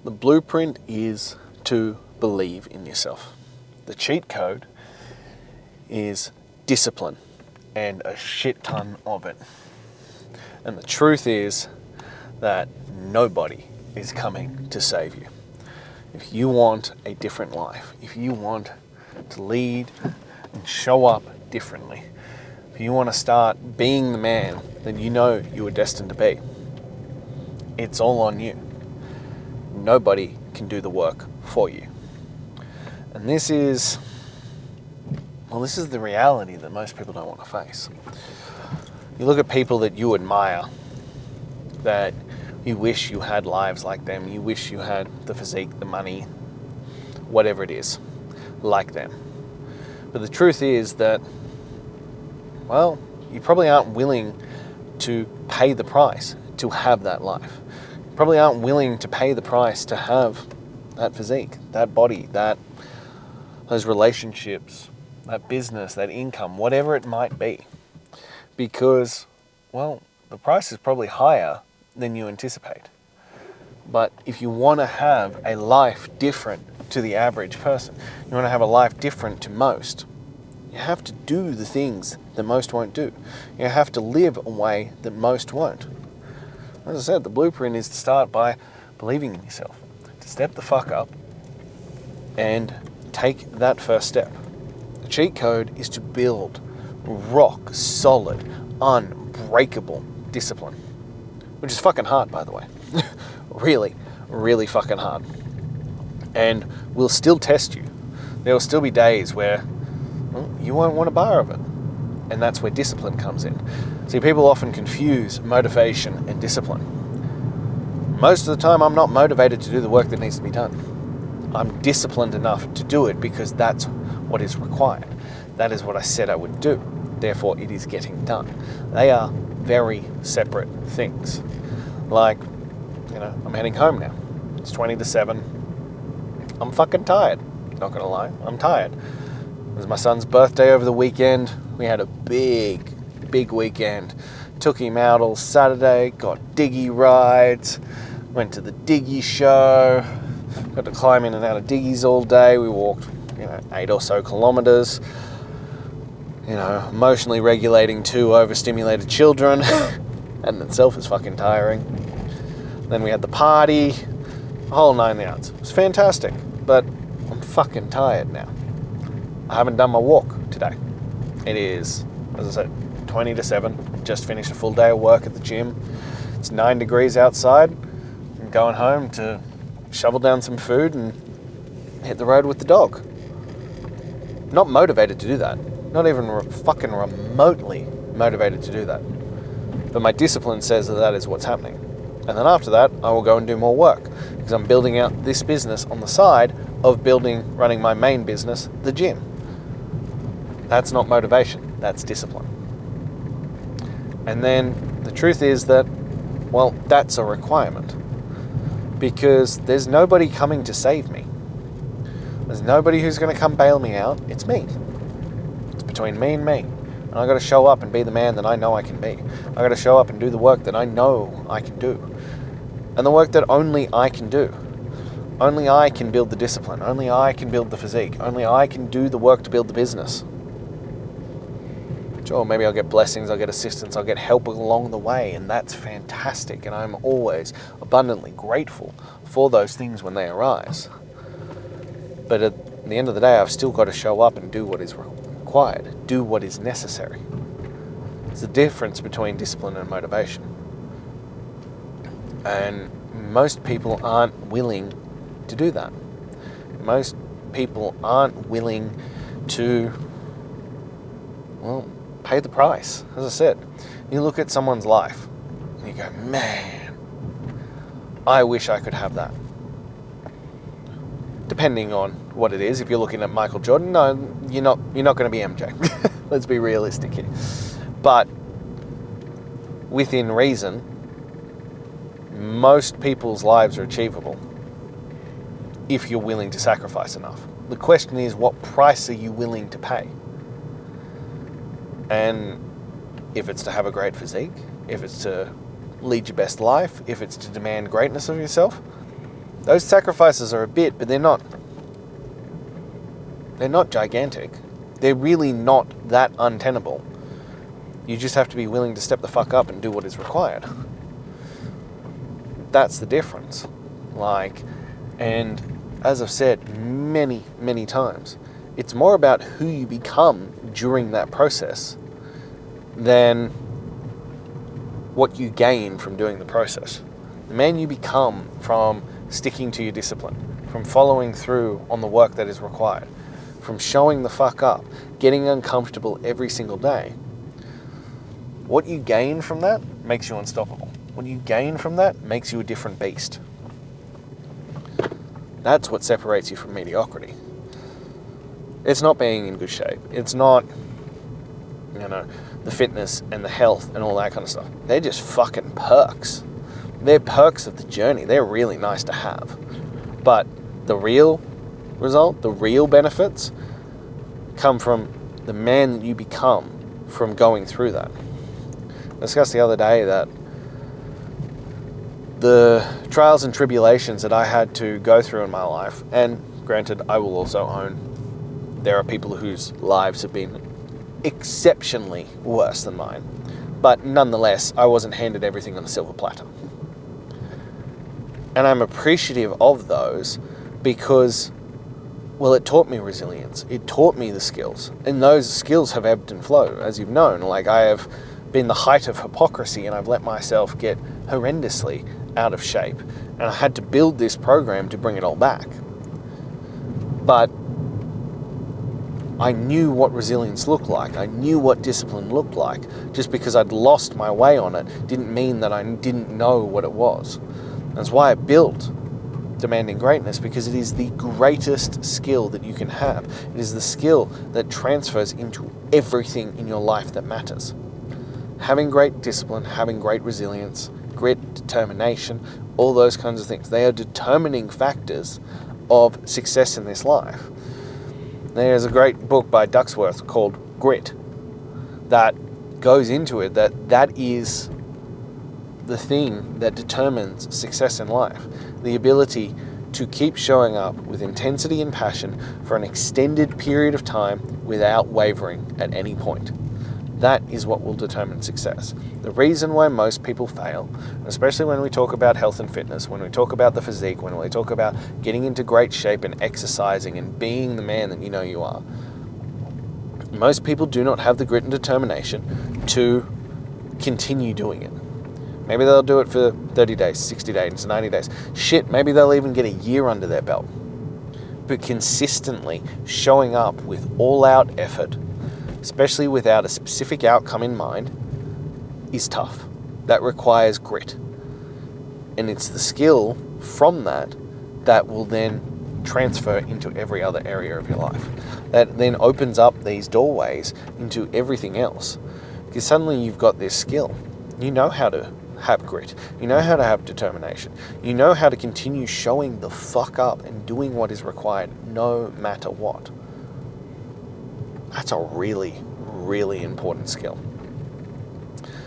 The blueprint is to believe in yourself. The cheat code is discipline and a shit ton of it. And the truth is that nobody is coming to save you. If you want a different life, if you want to lead and show up differently, if you want to start being the man that you know you were destined to be, it's all on you. Nobody can do the work for you. And this is the reality that most people don't want to face. You look at people that you admire, that you wish you had lives like them, you wish you had the physique, the money, whatever it is, like them. But the truth is that, well, you probably aren't willing to pay the price to have that life. You probably aren't willing to pay the price to have that physique, that body, those relationships, that business, that income, whatever it might be. Because, well, the price is probably higher than you anticipate. But if you want to have a life different to the average person, you want to have a life different to most, you have to do the things that most won't do. You have to live a way that most won't. As I said, the blueprint is to start by believing in yourself, to step the fuck up and take that first step. The cheat code is to build rock solid, unbreakable discipline, which is fucking hard, by the way. Really, really fucking hard. And will still test you. There will still be days where, well, you won't want a bar of it. And that's where discipline comes in. See, people often confuse motivation and discipline. Most of the time, I'm not motivated to do the work that needs to be done. I'm disciplined enough to do it because that's what is required. That is what I said I would do. Therefore, it is getting done. They are very separate things. Like, I'm heading home now. It's 20 to 7. I'm fucking tired. Not gonna lie, I'm tired. It was my son's birthday over the weekend. We had a big weekend. Took him out all Saturday, got diggy rides, went to the diggy show, got to climb in and out of diggies all day. We walked, 8 or so kilometers. Emotionally regulating 2 overstimulated children. And itself is fucking tiring. Then we had the party, the whole 9 yards. It was fantastic, but I'm fucking tired now. I haven't done my walk today. It is, as I said, 20 to 7. Just finished a full day of work at the gym. It's 9 degrees outside. I'm going home to shovel down some food and hit the road with the dog. Not motivated to do that. Not even fucking remotely motivated to do that. But my discipline says that is what's happening. And then after that, I will go and do more work because I'm building out this business on the side of running my main business, the gym. That's not motivation, that's discipline. And then the truth is that, well, that's a requirement because there's nobody coming to save me. There's nobody who's going to come bail me out. It's me. It's between me and me. And I got to show up and be the man that I know I can be. I got to show up and do the work that I know I can do. And the work that only I can do. Only I can build the discipline. Only I can build the physique. Only I can do the work to build the business. Sure, maybe I'll get blessings, I'll get assistance, I'll get help along the way, and that's fantastic. And I'm always abundantly grateful for those things when they arise. But at the end of the day, I've still got to show up and do what is required, do what is necessary. It's the difference between discipline and motivation. And most people aren't willing to do that. Most people aren't willing to, well, pay the price. As I said, you look at someone's life and you go, man, I wish I could have that. Depending on what it is. If you're looking at Michael Jordan, no, you're not going to be MJ. Let's be realistic here. But within reason, most people's lives are achievable if you're willing to sacrifice enough. The question is, what price are you willing to pay? And if it's to have a great physique, if it's to lead your best life, if it's to demand greatness of yourself, Those sacrifices are a bit, but they're not gigantic. They're really not that untenable. You just have to be willing to step the fuck up and do what is required. That's the difference. And as I've said many, many times, it's more about who you become during that process than what you gain from doing the process. The man you become from sticking to your discipline, from following through on the work that is required, from showing the fuck up, getting uncomfortable every single day. What you gain from that makes you unstoppable. What you gain from that makes you a different beast. That's what separates you from mediocrity. It's not being in good shape. It's not, the fitness and the health and all that kind of stuff. They're just fucking perks. They're perks of the journey. They're really nice to have. But the real result, the real benefits, come from the man that you become from going through that. I discussed the other day that the trials and tribulations that I had to go through in my life, and granted, I will also own there are people whose lives have been exceptionally worse than mine, but nonetheless, I wasn't handed everything on a silver platter. And I'm appreciative of those because, well, it taught me resilience. It taught me the skills, and those skills have ebbed and flowed, as you've known. I have been the height of hypocrisy, and I've let myself get horrendously out of shape, and I had to build this program to bring it all back. But I knew what resilience looked like. I knew what discipline looked like. Just because I'd lost my way on it didn't mean that I didn't know what it was. That's why I built Demanding Greatness, because it is the greatest skill that you can have. It is the skill that transfers into everything in your life that matters. Having great discipline, having great resilience, grit, determination, all those kinds of things. They are determining factors of success in this life. There's a great book by Ducksworth called Grit that goes into it, that is the thing that determines success in life. The ability to keep showing up with intensity and passion for an extended period of time without wavering at any point. That is what will determine success. The reason why most people fail, especially when we talk about health and fitness, when we talk about the physique, when we talk about getting into great shape and exercising and being the man that you know you are, most people do not have the grit and determination to continue doing it. Maybe they'll do it for 30 days, 60 days, 90 days. Shit, maybe they'll even get a year under their belt. But consistently showing up with all-out effort, especially without a specific outcome in mind, is tough. That requires grit. And it's the skill from that will then transfer into every other area of your life. That then opens up these doorways into everything else. Because suddenly you've got this skill. You know how to have grit. You know how to have determination. You know how to continue showing the fuck up and doing what is required no matter what. That's a really, really important skill.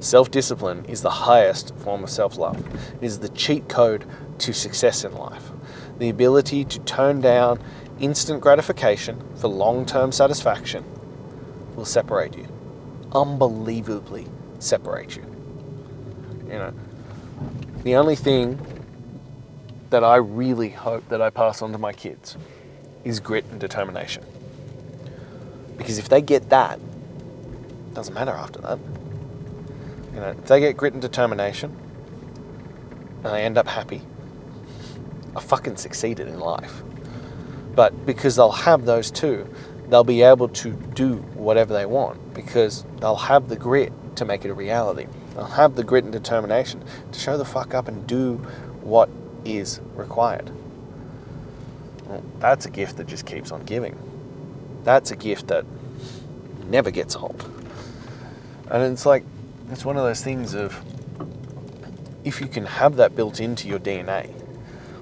Self-discipline is the highest form of self-love. It is the cheat code to success in life. The ability to turn down instant gratification for long-term satisfaction will separate you. Unbelievably separate you. The only thing that I really hope that I pass on to my kids is grit and determination. Because if they get that, it doesn't matter after that. If they get grit and determination and they end up happy, I fucking succeeded in life. But because they'll have those two, they'll be able to do whatever they want because they'll have the grit to make it a reality. They'll have the grit and determination to show the fuck up and do what is required. Well, that's a gift that just keeps on giving. That's a gift that never gets old. And it's one of those things of, if you can have that built into your DNA,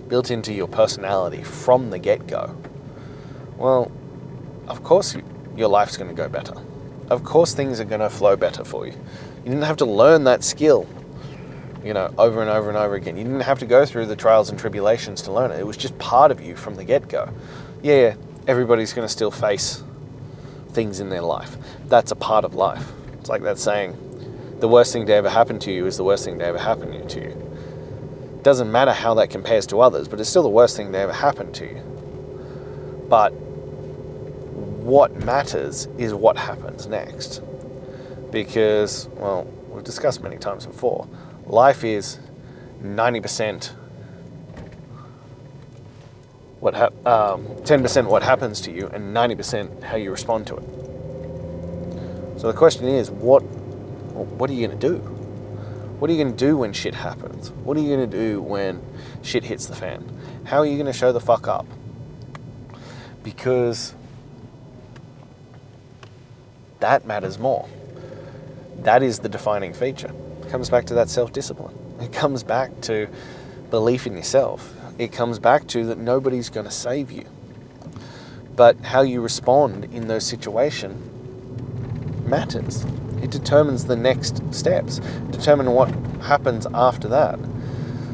built into your personality from the get-go, well, of course your life's going to go better. Of course things are going to flow better for you. You didn't have to learn that skill over and over and over again. You didn't have to go through the trials and tribulations to learn it. It was just part of you from the get-go. Yeah, everybody's going to still face things in their life. That's a part of life. It's like that saying, the worst thing to ever happen to you is the worst thing to ever happen to you. It doesn't matter how that compares to others, but it's still the worst thing to ever happen to you. But what matters is what happens next. Because, well, we've discussed many times before, life is 90% 10% what happens to you and 90% how you respond to it. So the question is, what are you going to do? What are you going to do when shit happens? What are you going to do when shit hits the fan? How are you going to show the fuck up? Because that matters more. That is the defining feature. It comes back to that self-discipline. It comes back to belief in yourself. It comes back to that nobody's going to save you. But how you respond in those situations matters. It determines the next steps, determine what happens after that.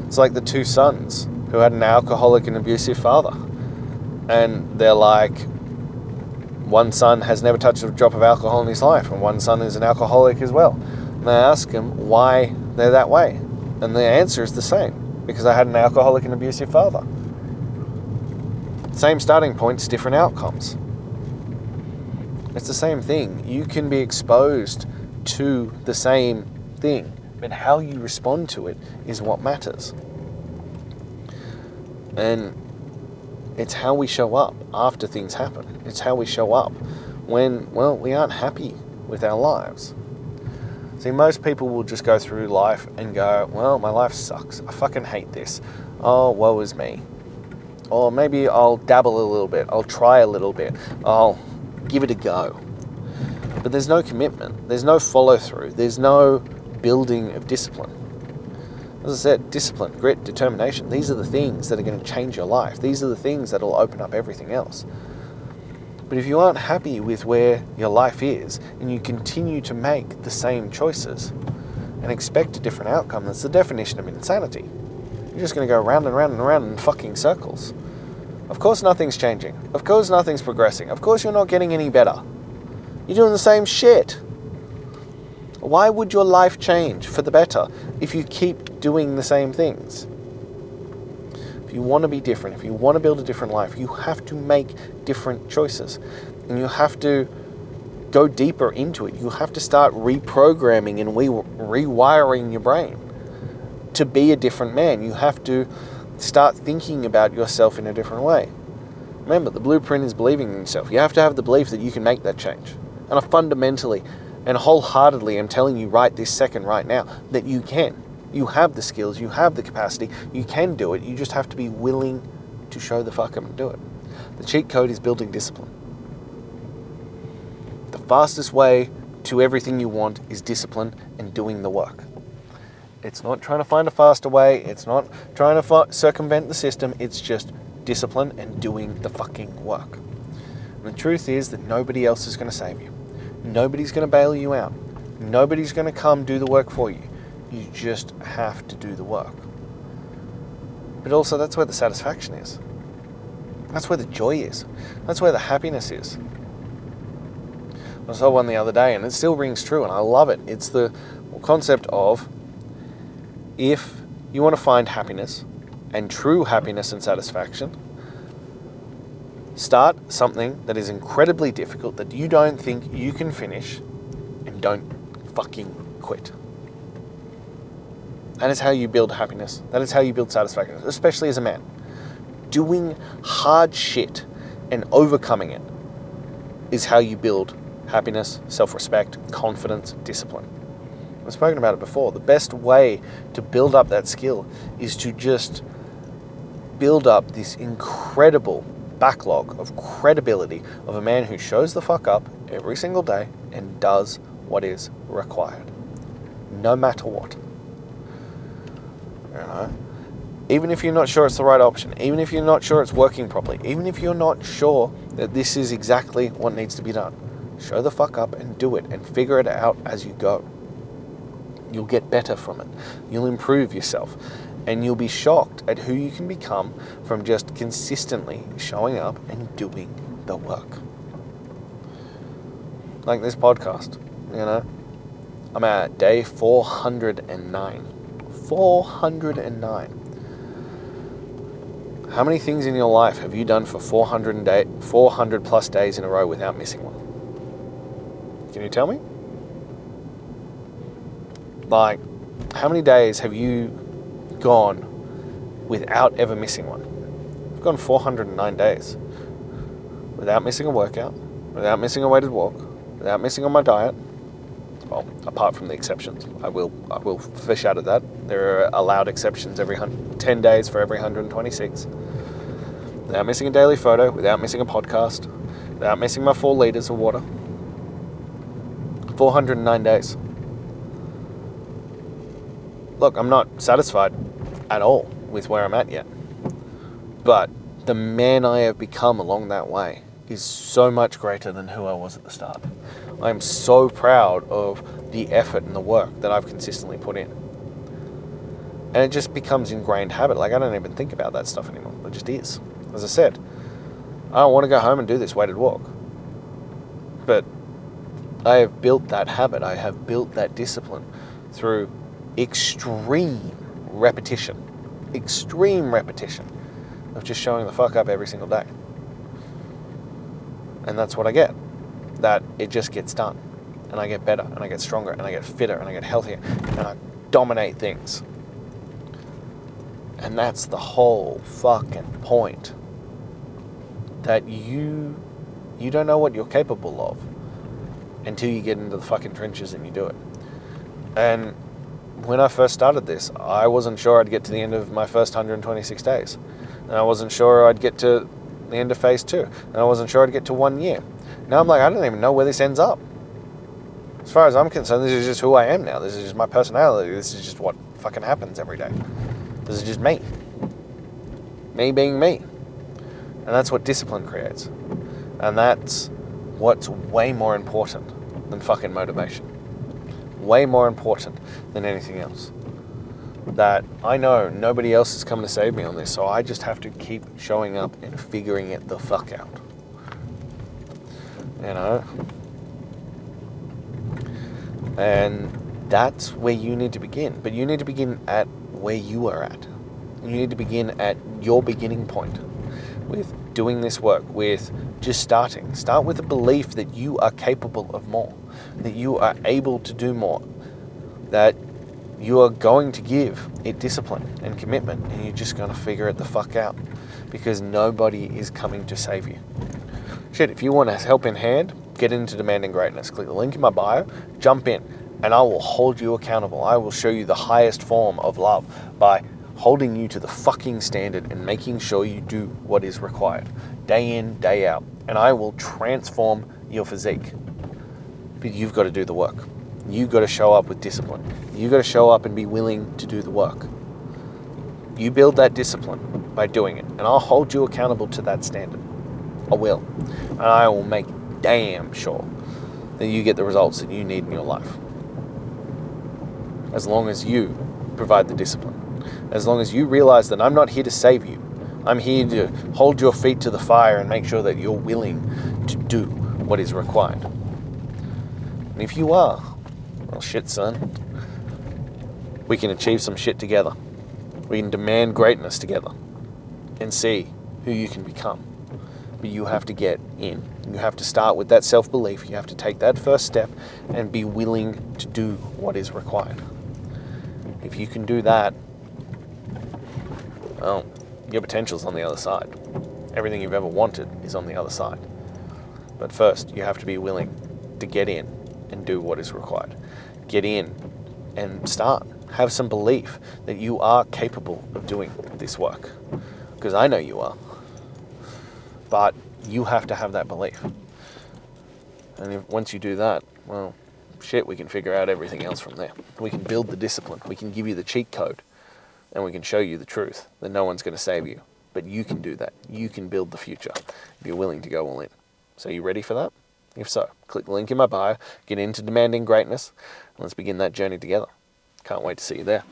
It's like the two sons who had an alcoholic and abusive father. And they're like, one son has never touched a drop of alcohol in his life, and one son is an alcoholic as well. And they ask him why they're that way. And the answer is the same. Because I had an alcoholic and abusive father. Same starting points, different outcomes. It's the same thing. You can be exposed to the same thing, but how you respond to it is what matters. And it's how we show up after things happen. It's how we show up when, well, we aren't happy with our lives. See, most people will just go through life and go, well, my life sucks. I fucking hate this. Oh, woe is me. Or maybe I'll dabble a little bit. I'll try a little bit. I'll give it a go. But there's no commitment. There's no follow through. There's no building of discipline. As I said, discipline, grit, determination. These are the things that are going to change your life. These are the things that will open up everything else. But if you aren't happy with where your life is and you continue to make the same choices and expect a different outcome, that's the definition of insanity. You're just going to go round and round and round in fucking circles. Of course nothing's changing. Of course nothing's progressing. Of course you're not getting any better. You're doing the same shit. Why would your life change for the better if you keep doing the same things? If you want to be different, if you want to build a different life, you have to make different choices. And you have to go deeper into it. You have to start reprogramming and rewiring your brain to be a different man. You have to start thinking about yourself in a different way. Remember, the blueprint is believing in yourself. You have to have the belief that you can make that change. And I fundamentally and wholeheartedly am telling you right this second, right now, that you can. You have the skills, you have the capacity, you can do it. You just have to be willing to show the fuck up and do it. The cheat code is building discipline. The fastest way to everything you want is discipline and doing the work. It's not trying to find a faster way. It's not trying to circumvent the system. It's just discipline and doing the fucking work. And the truth is that nobody else is going to save you. Nobody's going to bail you out. Nobody's going to come do the work for you. You just have to do the work. But also, that's where the satisfaction is. That's where the joy is. That's where the happiness is. I saw one the other day, and it still rings true, and I love it. It's the concept of, if you want to find happiness, and true happiness and satisfaction, start something that is incredibly difficult, that you don't think you can finish, and don't fucking quit. That is how you build happiness. That is how you build satisfaction, especially as a man. Doing hard shit and overcoming it is how you build happiness, self-respect, confidence, discipline. I've spoken about it before. The best way to build up that skill is to just build up this incredible backlog of credibility of a man who shows the fuck up every single day and does what is required, no matter what. You know, even if you're not sure it's the right option, even if you're not sure it's working properly, even if you're not sure that this is exactly what needs to be done, show the fuck up and do it and figure it out as you go. You'll get better from it. You'll improve yourself. And you'll be shocked at who you can become from just consistently showing up and doing the work. Like this podcast, I'm at day 409. 409. How many things in your life have you done for 400 plus days in a row without missing one? Can you tell me? Like, how many days have you gone without ever missing one? I've gone 409 days without missing a workout, without missing a weighted walk, without missing on my diet. Well, apart from the exceptions, I will fish out of that. There are allowed exceptions every 10 days for every 126. Without missing a daily photo, without missing a podcast, without missing my 4 liters of water. 409 days. Look, I'm not satisfied at all with where I'm at yet. But the man I have become along that way is so much greater than who I was at the start. I am so proud of the effort and the work that I've consistently put in. And it just becomes ingrained habit. Like, I don't even think about that stuff anymore. It just is. As I said, I don't want to go home and do this weighted walk. But I have built that habit. I have built that discipline through extreme repetition of just showing the fuck up every single day. And that's what I get. That it just gets done. And I get better, and I get stronger, and I get fitter, and I get healthier, and I dominate things. And that's the whole fucking point. That you don't know what you're capable of until you get into the fucking trenches and you do it. And when I first started this, I wasn't sure I'd get to the end of my first 126 days. And I wasn't sure I'd get to the end of phase 2. And I wasn't sure I'd get to 1 year. Now I'm like, I don't even know where this ends up. As far as I'm concerned, this is just who I am now. This is just my personality. This is just what fucking happens every day. This is just me. Me being me. And that's what discipline creates. And that's what's way more important than fucking motivation. Way more important than anything else. That I know nobody else is coming to save me on this, so I just have to keep showing up and figuring it the fuck out. And that's where you need to begin. But you need to begin at where you are at. You need to begin at your beginning point with doing this work, with just starting. Start with the belief that you are capable of more, that you are able to do more, that you are going to give it discipline and commitment, and you're just going to figure it the fuck out, because nobody is coming to save you. Shit, if you want a helping hand, get into Demanding Greatness. Click the link in my bio, jump in, and I will hold you accountable. I will show you the highest form of love by holding you to the fucking standard and making sure you do what is required, day in, day out. And I will transform your physique. But you've got to do the work. You've got to show up with discipline. You've got to show up and be willing to do the work. You build that discipline by doing it, and I'll hold you accountable to that standard. I will. And I will make damn sure that you get the results that you need in your life. As long as you provide the discipline. As long as you realize that I'm not here to save you. I'm here to hold your feet to the fire and make sure that you're willing to do what is required. And if you are, well, shit, son, we can achieve some shit together. We can demand greatness together and see who you can become. But you have to get in. You have to start with that self-belief. You have to take that first step and be willing to do what is required. If you can do that, well, your potential's on the other side. Everything you've ever wanted is on the other side. But first, you have to be willing to get in and do what is required. Get in and start. Have some belief that you are capable of doing this work. Because I know you are. But you have to have that belief. And once you do that, well, shit, we can figure out everything else from there. We can build the discipline. We can give you the cheat code. And we can show you the truth that no one's going to save you. But you can do that. You can build the future if you're willing to go all in. So you ready for that? If so, click the link in my bio, get into Demanding Greatness, and let's begin that journey together. Can't wait to see you there.